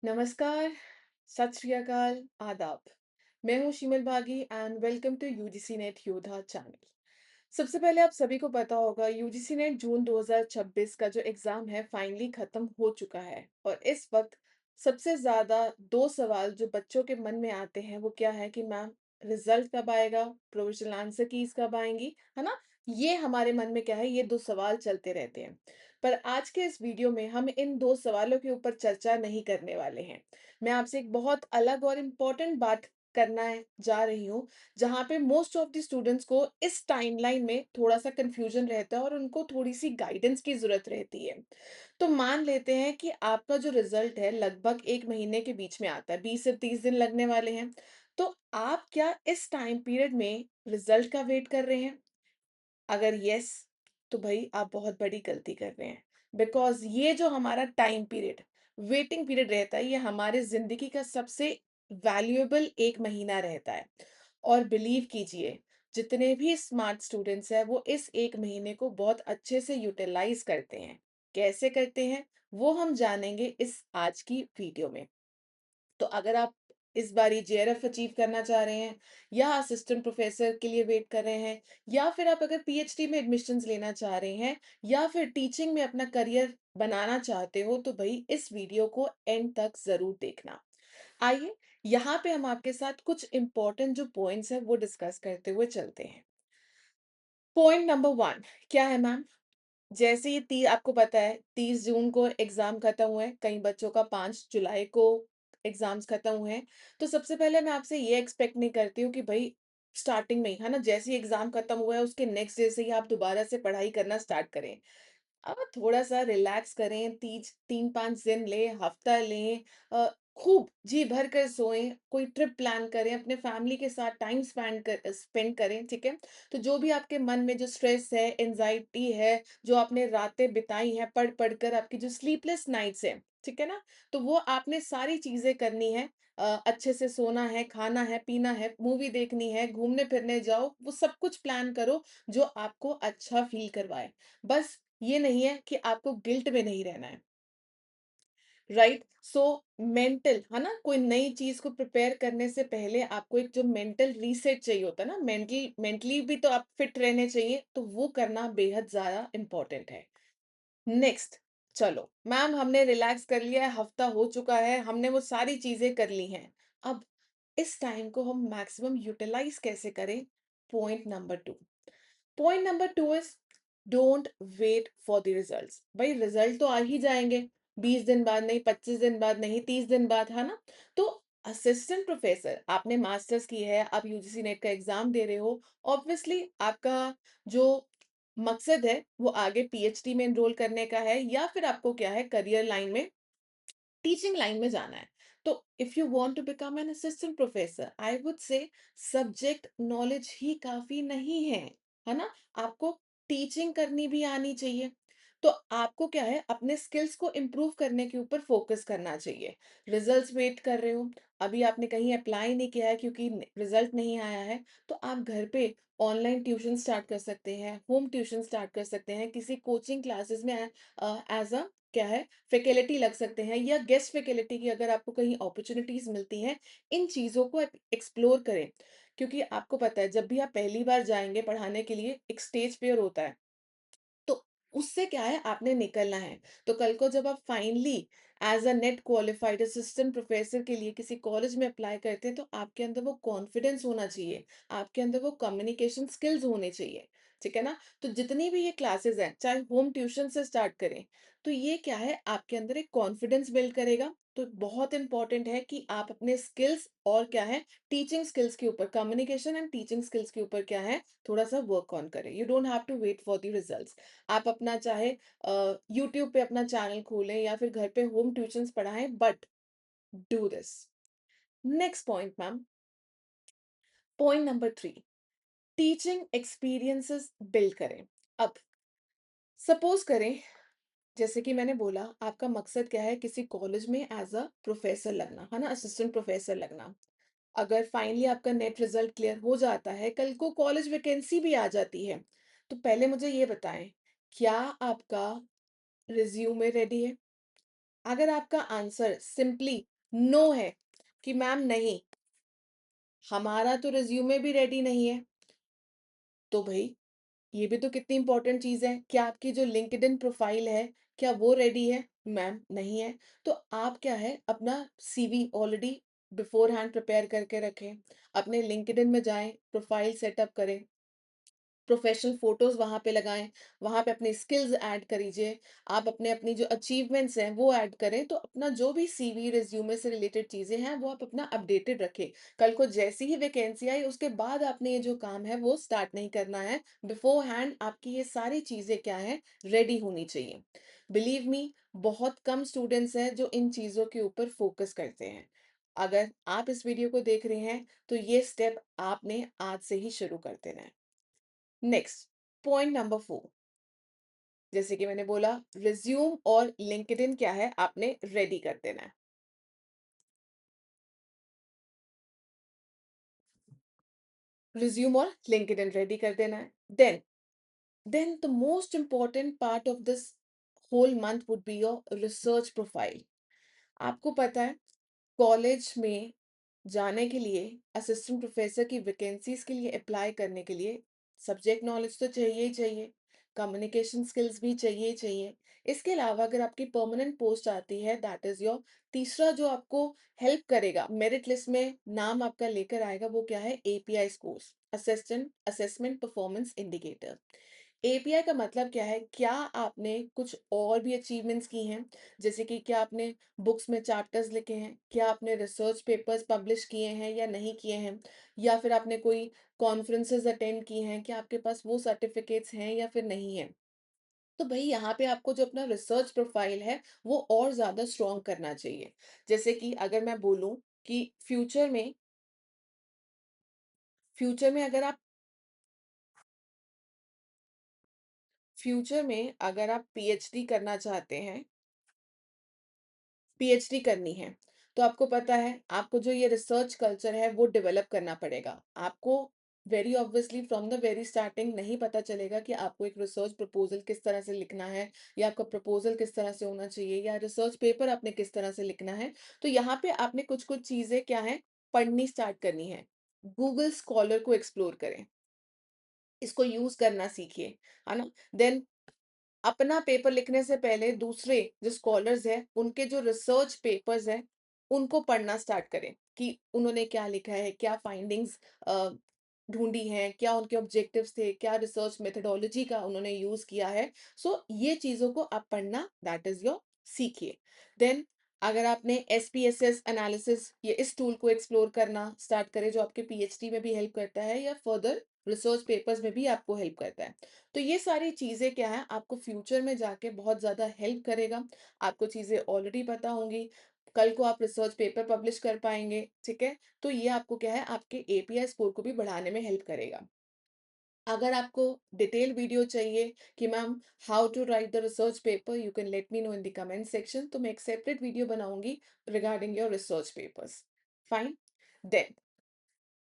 नमस्कार, सत श्री अकाल, आदाब। मैं हूँ Shimal Bagi and welcome to UGC NET Yoddha channel. सबसे पहले आप सभी को पता होगा यूजीसी नेट जून 2026 का जो एग्ज़ाम है फाइनली ख़त्म हो चुका है और इस वक़्त सबसे ज़्यादा 2 सवाल जो बच्चों के मन में आते हैं वो क्या है कि मैम रिज़ल्ट कब आएगा? प्रोविज़नल आंसर कीज़ कब आएँगी? है ना? ये हमारे मन में क्या है ये 2 सवाल चलते रहते हैं। पर आज के इस वीडियो में हम इन 2 सवालों के ऊपर चर्चा नहीं करने वाले हैं। मैं आपसे एक बहुत अलग और इम्पोर्टेंट बात करना है जा रही हूँ, जहाँ पे मोस्ट ऑफ द स्टूडेंट्स को इस टाइमलाइन में थोड़ा-सा कन्फ्यूजन रहता है और उनको थोड़ी-सी गाइडेंस की ज़रूरत रहती है। तो मान लेते हैं कि आपका जो रिज़ल्ट है लगभग 1 महीने के बीच में आता है, 20 से 30 दिन लगने वाले हैं। तो आप क्या इस टाइम पीरियड में रिज़ल्ट का वेट कर रहे हैं? अगर यस, तो भई आप बहुत बड़ी गलती कर रहे हैं। बिकॉज़ ये जो हमारा टाइम पीरियड, वेटिंग पीरियड रहता है, ये हमारे ज़िंदगी का सबसे वैल्यूएबल 1 महीना रहता है। और बिलीव कीजिए, जितने भी स्मार्ट स्टूडेंट्स हैं, वो इस 1 महीने को बहुत अच्छे से यूटिलाइज़ करते हैं। कैसे करते हैं, वो हम जानेंगे इस आज की वीडियो में। तो अगर आप इस बारी जेआरएफ अचीव करना चाह रहे हैं या असिस्टेंट प्रोफेसर के लिए वेट कर रहे हैं या फिर आप अगर पीएचडी में एडमिशन्स लेना चाह रहे हैं या फिर टीचिंग में अपना करियर बनाना चाहते हो तो भाई इस वीडियो को एंड तक जरूर देखना। आइए यहाँ पे हम आपके साथ कुछ इंपॉर्टेंट जो पॉइंट्स हैं वो डिस्कस करते हुए चलते हैं। पॉइंट नंबर 1 क्या है मैम? जैसे ही ती आपको पता है 30 जून को एग्ज़ाम खत्म हुए, कई बच्चों का 5 जुलाई को एग्ज़ाम्स खत्म हुए हैं। तो सबसे पहले मैं आपसे ये एक्सपेक्ट नहीं करती हूँ कि भई स्टार्टिंग में ही, है ना? जैसे ही एग्ज़ाम खत्म हुआ है उसके नेक्स्ट डे से ही आप दोबारा से पढ़ाई करना स्टार्ट करें। थोड़ा-सा रिलैक्स करें, 3-5 दिन लें, हफ्ता लें, खूब जी भर कर सोएँ, कोई ट्रिप प्लान करें, अपने फैमिली के साथ टाइम स्पेंड करें, ठीक है? तो जो भी आपके मन में जो स्ट्रेस है, एंग्ज़ायटी है, जो आपने रातें बिताई हैं पढ़-पढ़ कर, आपकी जो स्लीपलेस नाइट्स हैं, ठीक है ना? तो वो आपने सारी चीज़ें करनी है। अच्छे से सोना है, खाना है, पीना है, मूवी देखनी है, घूमने-फिरने जाओ, वो सब कुछ प्लान करो, जो आपको अच्छा फ़ील करवाए। बस ये नहीं है कि आपको गिल्ट में नहीं रहना है, राइट? सो मेंटल, है ना? कोई नई चीज़ को प्रिपेयर करने से पहले आपको एक जो मेंटल रीसेट चाहिए होता है ना, मेंटली भी तो आप फिट रहने चाहिए, तो वो करना बेहद ज़्यादा इम्पोर्टेंट है। नेक्स्ट, चलो मैम हमने रिलैक्स कर लिया है, हफ्ता हो चुका है, हमने वो सारी चीज़ें कर ली हैं। अब इस टाइम को हम मैक्सिमम यूटिलाइज़ कैसे करें? Point number 2। Point number 2 is don't wait for the results. भाई रिजल्ट तो आ ही जाएँगे, 20 दिन बाद नहीं, 25 दिन बाद नहीं, 30 दिन बाद, है ना? तो असिस्टेंट प्रोफेसर आपने मास्टर्स की है, आप यूजीसी नेट का एग्ज़ाम दे रहे हो, ऑब्वियसली आपका जो मकसद है, वो आगे पीएचडी में एनरोल करने का है या फिर आपको क्या है करियर लाइन में, टीचिंग लाइन में जाना है। तो if you want to become an assistant professor I would say subject knowledge ही काफी नहीं है ना? आपको टीचिंग करनी भी आनी चाहिए। तो आपको क्या है अपने स्किल्स को इम्प्रूव करने के ऊपर फोकस करना चाहिए। रिजल्ट्स वेट कर रहे हो, अभी आपने कहीं अप्लाई नहीं किया है क्योंकि रिजल्ट नहीं आया है, तो आप घर पे ऑनलाइन ट्यूशन स्टार्ट कर सकते हैं, होम ट्यूशन स्टार्ट कर सकते हैं, किसी कोचिंग क्लासेस में एज अ क्या है फैकल्टी लग सकते हैं या गेस्ट फैकल्टी की अगर आपको कहीं अपॉर्चुनिटीज मिलती हैं, इन चीज़ों को आप एक्सप्लोर करें। क्योंकि आपको पता है जब भी आप पहली बार जाएँगे पढ़ाने के लिए, एक स्टेज फ़ियर होता है। तो उससे क्या है आपने निकलना है। तो कल को जब आप finally as a net qualified assistant professor के लिए किसी कॉलेज में अप्लाई करते हैं तो आपके अंदर वो कॉन्फिडेंस होना चाहिए, आपके अंदर वो कम्युनिकेशन स्किल्स होने चाहिए, ठीक है ना? तो जितनी भी ये क्लासेस हैं, चाहे होम ट्यूशन से स्टार्ट करें, तो ये क्या है आपके अंदर एक कॉन्फिडेंस बिल्ड करेगा। तो बहुत इंपॉर्टेंट है कि आप अपने स्किल्स और क्या है टीचिंग स्किल्स के ऊपर, कम्युनिकेशन एंड टीचिंग स्किल्स के ऊपर क्या है थोड़ा-सा वर्क ऑन करें। You don't have to wait for the results. आप अपना चाहे यूट्यूब पे अपना चैनल खोलें या फिर घर पे होम ट्यूशंस पढ़ाएं, but do this. Next point ma'am, point number 3, teaching experiences build करें। अब सपोज करें, जैसे कि मैंने बोला आपका मकसद क्या है किसी कॉलेज में एज अ प्रोफेसर लगना, है ना? असिस्टेंट प्रोफेसर लगना। अगर फाइनली आपका नेट रिजल्ट क्लियर हो जाता है, कल को कॉलेज वैकेंसी भी आ जाती है, तो पहले मुझे ये बताएं, क्या आपका रिज्यूमे रेडी है? अगर आपका आंसर सिंपली नो है कि मैम नहीं, हमारा तो रिज्यूमे भी रेडी नहीं है। तो भई ये भी तो कितनी इंपॉर्टेंट चीज़ है। क्या आपकी जो लिंक्डइन प्रोफाइल है, क्या वो रेडी है? मैम नहीं है। तो आप क्या है अपना सीवी ऑलरेडी बिफ़ोरहैंड प्रिपेयर करके रखें। अपने लिंक्डइन में जाएँ, प्रोफाइल सेटअप करें। प्रोफेशनल फ़ोटोज़ वहाँ पे लगाएँ, वहाँ पे अपनी स्किल्स ऐड करीजिए। आप अपने अपनी जो अचीवमेंट्स हैं, वो ऐड करें, तो अपना जो भी सीवी, रिज़्यूमे से रिलेटेड चीज़ें हैं, वो आप अपना अपडेटेड रखें। कल को जैसी ही वैकेंसी आई, उसके बाद आपने ये जो काम है, वो स्टार्ट नहीं करना है। बिफ़ोरहैंड आपकी ये सारी चीज़ें क्या हैं, रेडी होनी चाहिए। बिलीव मी, बहुत कम स्टूडेंट्स हैं, जो इन चीज़ों के ऊपर फ़ोकस करते हैं। अगर आप इस वीडियो को देख रहे हैं, तो ये स्टेप आपने आज से ही शुरू कर देना है। नेक्स्ट, पॉइंट नंबर 4, जैसे कि मैंने बोला, रिज्यूम और लिंक्डइन क्या है आपने रेडी कर देना है। रिज्यूम और लिंक्डइन रेडी कर देना है। Then the most important part of this whole month would be your research profile. आपको पता है, कॉलेज में जाने के लिए, असिस्टेंट प्रोफेसर की वैकेंसीज के लिए अप्लाई करने के लिए सब्जेक्ट नॉलेज तो चाहिए ही चाहिए, कम्युनिकेशन स्किल्स भी चाहिए ही चाहिए। इसके अलावा अगर आपकी परमानेंट पोस्ट आती है, दैट इज योर तीसरा जो आपको हेल्प करेगा, मेरिट लिस्ट में नाम आपका लेकर आएगा, वो क्या है? API scores, assistant assessment performance indicator. API का मतलब क्या है? क्या आपने कुछ और भी अचीवमेंट्स की हैं? जैसे कि क्या आपने बुक्स में चैप्टर्स लिखे हैं? क्या आपने रिसर्च पेपर्स पब्लिश किए हैं या नहीं किए हैं? या फिर आपने कोई कॉन्फ्रेंसेस अटेंड की हैं? क्या आपके पास वो सर्टिफिकेट्स हैं या फिर नहीं हैं? तो भई यहाँ पे आपको जो अपना रिसर्च प्रोफाइल है, वो और ज़्यादा स्ट्रॉन्ग करना चाहिए। जैसे कि अगर मैं बोलूँ कि फ्यूचर में अगर आप पीएचडी करना चाहते हैं, पीएचडी करनी है, तो आपको पता है, आपको जो ये रिसर्च कल्चर है, वो डेवलप करना पड़ेगा। आपको very obviously from the very starting नहीं पता चलेगा कि आपको एक रिसर्च प्रपोज़ल किस तरह से लिखना है, या आपका प्रपोज़ल किस तरह से होना चाहिए, या रिसर्च पेपर आपने किस तरह से लिखना है। तो यहाँ पे आपने कुछ-कुछ चीज़ें क्या हैं, पढ़नी स्टार्ट करनी है। गूगल स्कॉलर को एक्सप्लोर करें, इसको यूज़ करना सीखिए, है ना? देन अपना पेपर लिखने से पहले दूसरे जो स्कॉलर्स हैं, उनके जो रिसर्च पेपर्स हैं, उनको पढ़ना स्टार्ट करें कि उन्होंने क्या लिखा है, क्या फाइंडिंग्स अ, ढूँढी हैं, क्या उनके ऑब्जेक्टिव्स थे, क्या रिसर्च मेथोडोलॉजी का उन्होंने यूज़ किया है। सो ये चीज़ों को आप पढ़ना, दैट इज़ योर सीखिए। देन अगर आपने एसपीएसएस एनालिसिस, ये इस टूल को एक्सप्लोर करना स्टार्ट करें, जो आपके पीएचडी में भी हेल्प करता है या फर्दर रिसर्च पेपर्स में भी आपको हेल्प करता है। तो ये सारी चीज़ें क्या हैं, आपको फ्यूचर में जाके बहुत ज़्यादा हेल्प करेगा। आपको चीज़ें ऑलरेडी पता होंगी, कल को आप रिसर्च पेपर पब्लिश कर पाएँगे, ठीक है? तो ये आपको क्या है, आपके एपीआई स्कोर को भी बढ़ाने में हेल्प करेगा। अगर आपको डिटेल वीडियो चाहिए कि ma'am how to write the research paper, you can let me know in the comment section, तो मैं एक सेपरेट वीडियो बनाऊँगी regarding your research papers. Fine? Then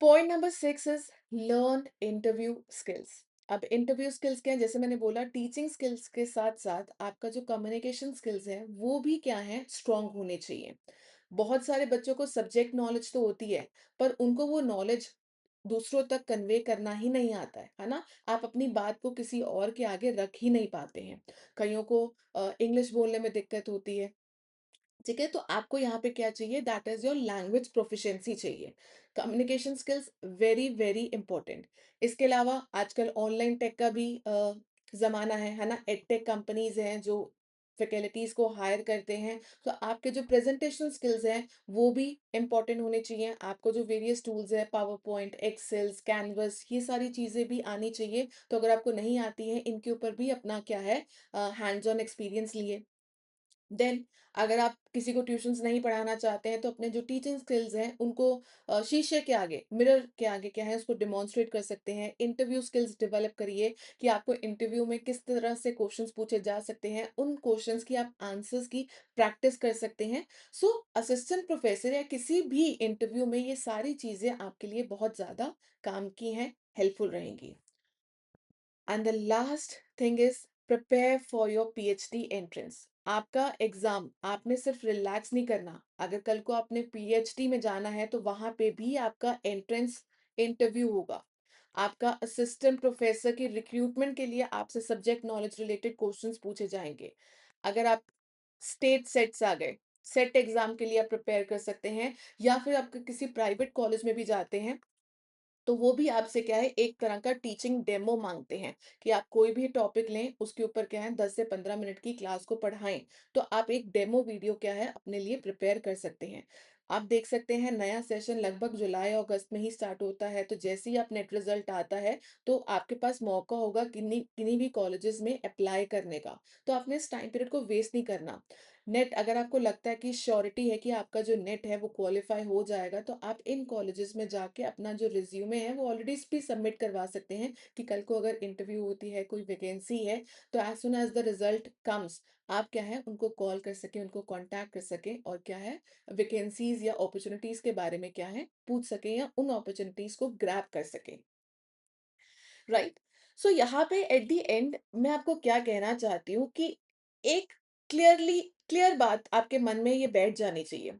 point number 6 is learn interview skills. अब interview skills क्या है? जैसे मैंने बोला, टीचिंग स्किल्स के साथ-साथ आपका जो कम्युनिकेशन स्किल्स है, वो भी क्या है, स्ट्रॉन्ग होने चाहिए। बहुत सारे बच्चों को सब्जेक्ट नॉलेज तो होती है, पर उनको वो नॉलेज दूसरों तक कन्वे करना ही नहीं आता है ना? आप अपनी बात को किसी और के आगे रख ही नहीं पाते हैं। कइयों को इंग्लिश बोलने में दिक्कत होती है। ठीक है, तो आपको यहाँ पे क्या चाहिए, that is your language proficiency चाहिए। Communication skills very very important. इसके अलावा आजकल ऑनलाइन टेक का भी जमाना है ना? एडटेक कंपनीज हैं जो फैकल्टीज को हायर करते हैं, तो आपके जो प्रेजेंटेशन स्किल्स हैं, वो भी इंपॉर्टेंट होने चाहिए। आपको जो वेरियस टूल्स है, पावर पॉइंट, एक्सेल्स, कैनवस, ये सारी चीजें भी आनी चाहिए। तो अगर आपको नहीं आती है, इनके ऊपर भी अपना क्या है, हैंड्स ऑन एक्सपीरियंस लिए। देन अगर आप किसी को ट्यूशन्स नहीं पढ़ाना चाहते हैं, तो अपने जो टीचिंग स्किल्स हैं, उनको शीशे के आगे, मिरर के आगे क्या है, उसको डेमोन्स्ट्रेट कर सकते हैं। इंटरव्यू स्किल्स डेवलप करिए कि आपको इंटरव्यू में किस तरह से क्वेश्चंस पूछे जा सकते हैं, उन क्वेश्चंस की आप आंसर्स की प्रैक्टिस कर सकते हैं। सो असिस्टेंट प्रोफेसर या किसी भी इंटरव्यू में ये सारी चीज़ें आपके लिए बहुत ज़्यादा काम की हैं, हेल्पफुल रहेंगी। And the last thing is prepare for your PhD entrance. आपका एग्ज़ाम आपने सिर्फ़ रिलैक्स नहीं करना, अगर कल को आपने पीएचडी में जाना है तो वहाँ पे भी आपका एंट्रेंस इंटरव्यू होगा। आपका असिस्टेंट प्रोफ़ेसर की रिक्रूटमेंट के लिए आपसे सब्जेक्ट नॉलेज रिलेटेड क्वेश्चन्स पूछे जाएँगे। अगर आप स्टेट सेट्स आ गए, सेट एग्ज़ाम के लिए आप प्रिपेयर कर सकते हैं या फिर आप किसी प्राइवेट कॉलेज में भी जाते हैं तो वो भी आपसे क्या है एक तरह का टीचिंग डेमो माँगते हैं कि आप कोई भी टॉपिक लें, उसके ऊपर क्या है 10 से 15 मिनट की क्लास को पढ़ाएँ। तो आप एक डेमो वीडियो क्या है अपने लिए प्रिपेयर कर सकते हैं। आप देख सकते हैं नया सेशन लगभग जुलाई-अगस्त में ही स्टार्ट होता है, तो जैसे ही आप नेट रिज़ल्ट आता है, तो आपके पास मौका होगा किन्हीं किन्हीं भी कॉलेजेस में अप्लाई करने का। तो आपने इस टाइम पीरियड को वेस्ट नहीं करना। नेट अगर आपको लगता है कि श्योरिटी है कि आपका जो नेट है वो क्वालिफ़ाई हो जाएगा, तो आप इन कॉलेजेस में जाके अपना जो रिज़्यूमे है वो ऑलरेडी भी सबमिट करवा सकते हैं कि कल को अगर इंटरव्यू होती है, कोई वैकेंसी है, तो as soon as the result comes आप क्या है उनको कॉल कर सकें, उनको कॉन्टैक्ट कर सकें और क्या है वैकेंसीज़ या अपॉर्च्युनिटीज़ के बारे में क्या है पूछ सकें या उन अपॉर्च्युनिटीज़ को ग्रैब कर सकें। राइट? सो यहाँ पे एट द एंड मैं आपको क्या कहना चाहती हूँ कि एक क्लियर बात आपके मन में ये बैठ जानी चाहिए।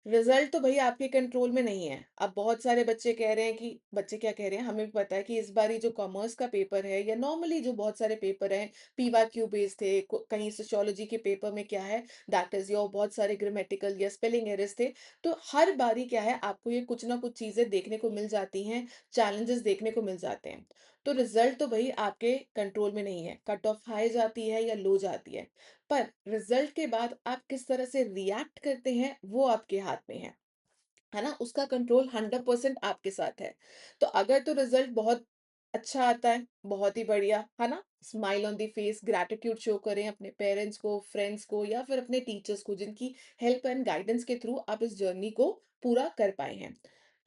रिजल्ट तो भई आपके कंट्रोल में नहीं है। अब बहुत सारे बच्चे कह रहे हैं कि बच्चे क्या कह रहे हैं, हमें भी पता है कि इस बारी जो कॉमर्स का पेपर है या नॉर्मली जो बहुत सारे पेपर हैं, पीवाईक्यू बेस्ड थे, कहीं सोशियोलॉजी के पेपर में क्या है, दैट इज़ योर बहुत सारे ग्रामेटिकल या स्पेलिंग एरर्स थे। तो हर बारी क्या है, आपको ये कुछ ना कुछ चीज़ें देखने को मिल जाती हैं, चैलेंजेस देखने को मिल जाते हैं। तो रिजल्ट तो भई आपके कंट्रोल में नहीं है, कट ऑफ हाई जाती है या लो जाती है। पर रिजल्ट के बाद आप किस तरह से रिएक्ट करते हैं, वो आपके हाथ में है ना? उसका कंट्रोल 100% आपके साथ है। तो अगर तो रिजल्ट बहुत अच्छा आता है, बहुत ही बढ़िया, है ना? Smile on the face, gratitude show करें अपने पेरेंट्स को, फ्रेंड्स को या फिर अपने टीचर्स को जिनकी हेल्प एंड गाइडेंस के थ्रू आप इस जर्नी को पूरा कर पाए हैं।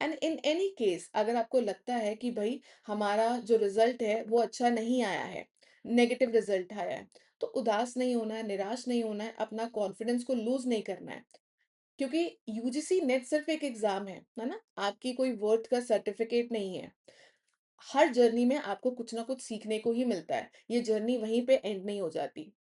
एंड इन एनी केस अगर आपको लगता है कि भई हमारा जो रिजल्ट है वो अच्छा नहीं आया है, नेगेटिव रिजल्ट आया है, तो उदास नहीं होना है, निराश नहीं होना है, अपना कॉन्फिडेंस को लूज़ नहीं करना है। क्योंकि यूजीसी नेट सिर्फ एक एग्जाम है ना? आपकी कोई वर्थ का सर्टिफिकेट नहीं है। हर जर्नी में आपको कुछ ना कुछ सीखने को ही मिलता है। ये जर्नी वहीं पे एंड नहीं हो जाती।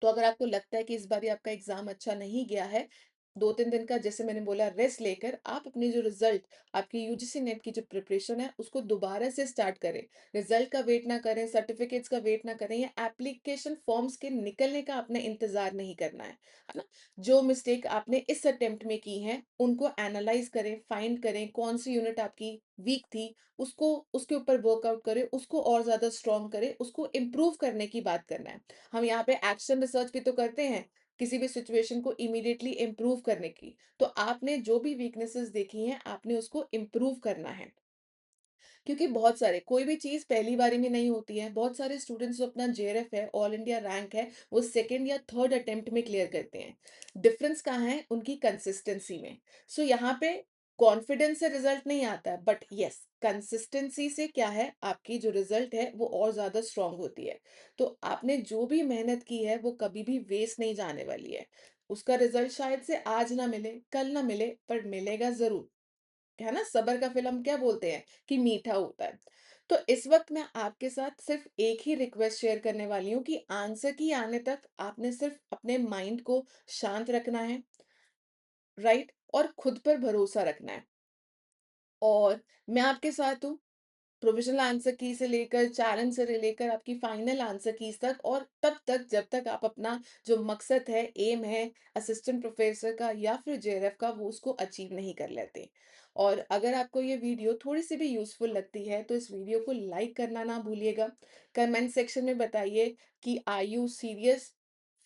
तो अगर आपको लगता है कि इस बारी आपका एग्ज़ाम अच्छा नहीं गया है, 2-3 दिन का जैसे मैंने बोला रेस्ट लेकर आप अपने जो रिज़ल्ट आपकी यूजीसी नेट की जो प्रिपरेशन है, उसको दोबारा से स्टार्ट करें। रिज़ल्ट का वेट ना करें, सर्टिफ़िकेट्स का वेट ना करें या एप्लीकेशन फ़ॉर्म्स के निकलने का आपने इंतज़ार नहीं करना है ना? जो मिस्टेक आपने इस अटेम्प्ट में की हैं, उनको एनालाइज़ करें, फाइंड करें, कौन-सी यूनिट आपकी वीक थी, उसको उसके ऊपर वर्कआउट करें, उसको और ज़्यादा स्ट्रॉन्ग करें, उसको इम्प्रूव करने की बात करना है। हम यहाँ पे एक्शन रिसर्च भी तो करते हैं, किसी भी सिचुएशन को इमीडिएटली इम्प्रूव करने की। तो आपने जो भी वीकनेसेस देखी हैं, आपने उसको इम्प्रूव करना है। क्योंकि बहुत सारे कोई भी चीज़ पहली बारी में नहीं होती है। बहुत सारे स्टूडेंट्स जो अपना जेआरएफ है, ऑल इंडिया रैंक है, वो सेकंड या थर्ड अटेम्प्ट में क्लियर करते हैं। डिफरेंस कहाँ है? उनकी कंसिस्टेंसी में। सो यहाँ पे कॉन्फिडेंस से रिजल्ट नहीं आता है, बट येस कंसिस्टेंसी से क्या है, आपकी जो रिजल्ट है वो और ज़्यादा स्ट्रॉन्ग होती है। तो आपने जो भी मेहनत की है, वो कभी भी वेस्ट नहीं जाने वाली है। उसका रिजल्ट शायद से आज ना मिले, कल ना मिले, पर मिलेगा ज़रूर। है ना? सब्र का फल हम क्या बोलते हैं कि मीठा होता है। तो इस वक़्त मैं आपके साथ सिर्फ़ एक ही रिक्वेस्ट शेयर करने वाली हूँ कि आंसर की आने तक आपने सिर्फ़ अपने माइंड को शांत रखना है, राइट? और खुद पर भरोसा रखना है। और मैं आपके साथ हूँ। प्रोविज़नल आंसर की से लेकर चैलेंज से लेकर आपकी फाइनल आंसर कीज़ तक और तब तक जब तक आप अपना जो मकसद है, एम है असिस्टेंट प्रोफ़ेसर का या फिर जेआरएफ का वो उसको अचीव नहीं कर लेते। और अगर आपको ये वीडियो थोड़ी-सी भी यूज़फुल लगती है तो इस वीडियो को लाइक करना ना भूलिएगा। कमेंट सेक्शन में बताइए कि are you serious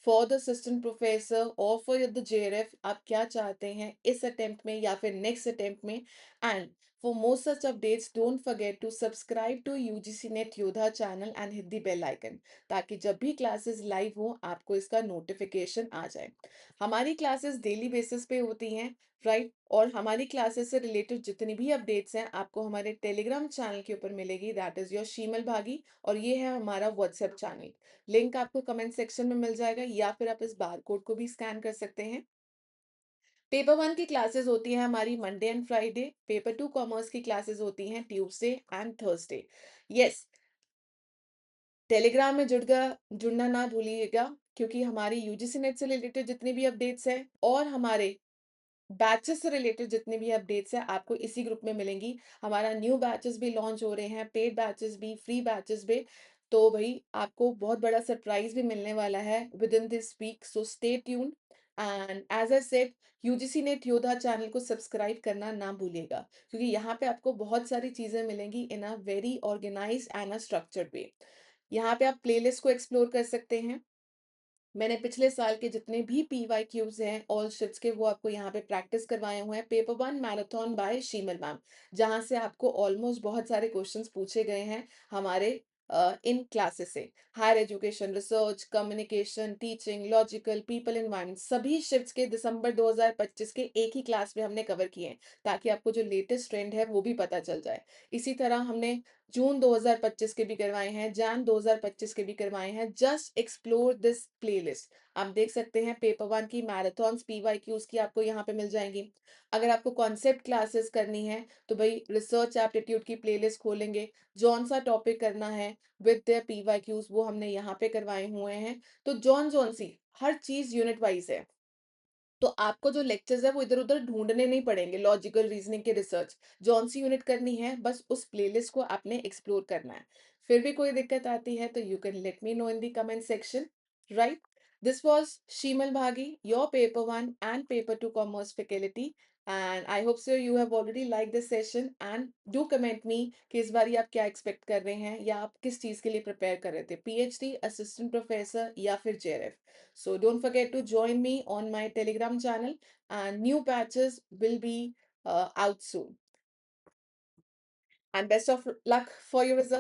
for the assistant professor और फॉर द जेआरएफ आप क्या चाहते हैं इस अटेम्प्ट में या फिर नेक्स्ट अटेम्प्ट में? And for more such updates, don't forget to subscribe to UGC Net Yodha channel and hit the bell icon ताकि जब भी क्लासेस लाइव हो आपको इसका नोटिफिकेशन आ जाए। हमारी क्लासेस डेली बेसिस पे होती हैं, राइट? और हमारी क्लासेस से रिलेटेड जितनी भी अपडेट्स हैं आपको हमारे टेलीग्राम चैनल के ऊपर मिलेगी, दैट इज योर शीमल भागी। और ये है हमारा व्हाट्सएप चैनल। लिंक आपको कमेंट सेक्शन में मिल जाएगा या फिर आप इस बार कोड को भी स्कैन कर सकते हैं। पेपर 1 की क्लासेस होती हैं हमारी Monday and Friday, paper 2 commerce की क्लासेस होती हैं Tuesday and Thursday. Yes, Telegram में जुड़ना ना भूलिएगा। क्योंकि हमारी यूजीसी नेट से रिलेटेड जितनी भी अपडेट्स हैं और हमारे बैचेस से रिलेटेड जितनी भी अपडेट्स हैं आपको इसी ग्रुप में मिलेंगी। हमारा न्यू बैचेस भी लॉन्च हो रहे हैं, पेड बैचेस भी, फ्री बैचेस भी। तो भई आपको बहुत बड़ा सरप्राइज़ भी मिलने वाला है within this week, so stay tuned. And as I said, UGC NET Yoddha channel को सब्सक्राइब करना ना भूलिएगा, क्योंकि यहाँ पे आपको बहुत सारी चीज़ें मिलेंगी in a very organised and a structured way. यहाँ पे आप प्लेलिस्ट को एक्सप्लोर कर सकते हैं। मैंने पिछले साल के जितने भी पीवाईक्यूज़ हैं ऑल शिफ्ट्स के, वो आपको यहाँ पे प्रैक्टिस करवाए हुए हैं। पेपर 1 मैराथन बाय शीमल मैम, जहाँ से आपको ऑलमोस्ट बहुत सारे क्वेश्चंस पूछे गए हैं हमारे इन क्लासेस से। Higher education, research, communication, teaching, logical, people environment, सभी शिफ्ट्स के दिसंबर 2025 के एक ही क्लास में हमने कवर किए हैं, ताकि आपको जो लेटेस्ट ट्रेंड है वो भी पता चल जाए। इसी तरह हमने जून 2025 के भी करवाए हैं, जैन 2025 के भी करवाए हैं। Just explore this playlist. आप देख सकते हैं पेपर 1 की मैराथन्स पीवाईक्यूज़ की आपको यहाँ पे मिल जाएँगी। अगर आपको कॉन्सेप्ट क्लासेस करनी है, तो भई रिसर्च एप्टीट्यूड की प्लेलिस्ट खोलेंगे, जौन-सा टॉपिक करना है विद देयर पीवाईक्यूज़ वो हमने यहाँ पे करवाए हुए हैं। तो जौन-जौन सी हर चीज़ यूनिट वाइज़ है। तो आपको जो लेक्चर्स है वो इधर-उधर ढूँढने नहीं पड़ेंगे, लॉजिकल रीज़निंग के रिसर्च। जौन-सी यूनिट करनी है बस उस प्लेलिस्ट को आपने एक्सप्लोर करना है। फिर भी कोई दिक्कत आती है तो you can let me know in the comment section, right? This was शीमल Bhagi, your paper 1 and paper 2 commerce faculty, and I hope so you have already liked this session, and do comment me कि इस बारी आप क्या expect कर रहे हैं या आप किस चीज़ के लिए प्रिपेयर कर रहे थे, पीएचडी, असिस्टेंट प्रोफेसर या फिर JRF. So don't forget to join me on my Telegram channel, and new batches will be out soon. And best of luck for your results.